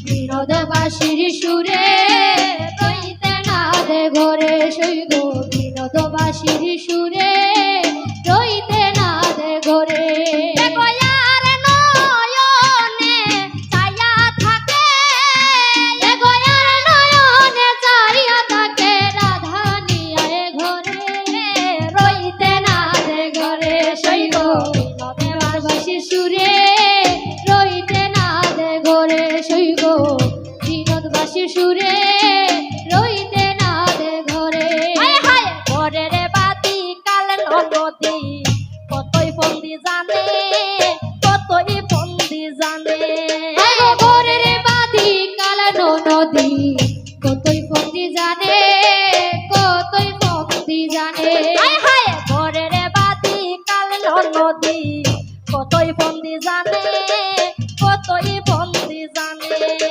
বিনোদবাসীর সুরে রইতে না দে ঘরে সইগ বিনোদবাসীর সুরে রইতে না দে ঘরে সুরে রইতে না দে ঘরে সইগ বিনোদবাসীর সুরে রইতে না দে ঘরে ঘরের বাতি কাল নদী কতই ফন্দি জানে কতই ফন্দি জানে ঘরের বাতি কাল নদী কতই ফন্দি জানে